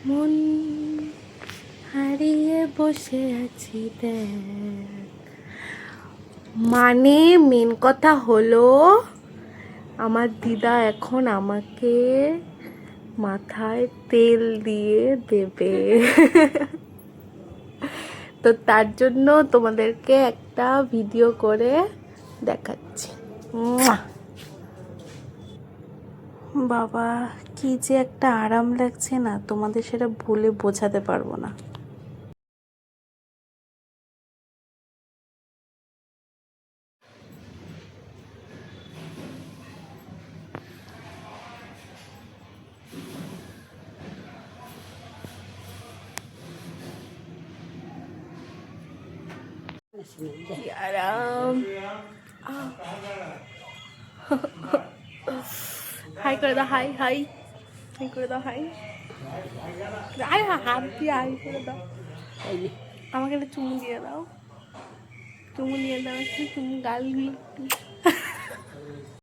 মন হারিয়ে বসে আছি দেখ। মানে মেন কথা হলো আমার দিদা এখন আমাকে মাথায় তেল দিয়ে দেবে। তো তার জন্য তোমাদেরকে একটা ভিডিও করে দেখাচ্ছি। বাবা কি যে একটা আরাম লাগছে না, তোমাদের সেটা বলে বোঝাতে পারবো না। কি আরাম। হাই করে দাও, হাই হাই হাই করে দাও, হাই হাই, হাত দিয়ে হাই করে দাও। আমাকে একটা চুমু দিয়ে দাও, চুমু দিয়ে দাও, একটু চুমু, গালগুলো একটু।